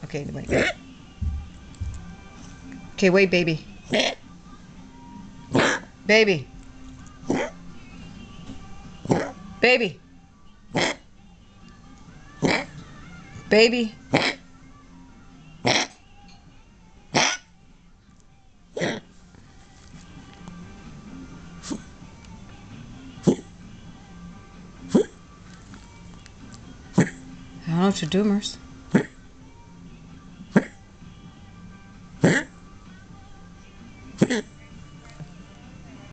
Okay, wait. Okay, wait, baby. Baby. Baby. Baby. I don't know what to do, Merce.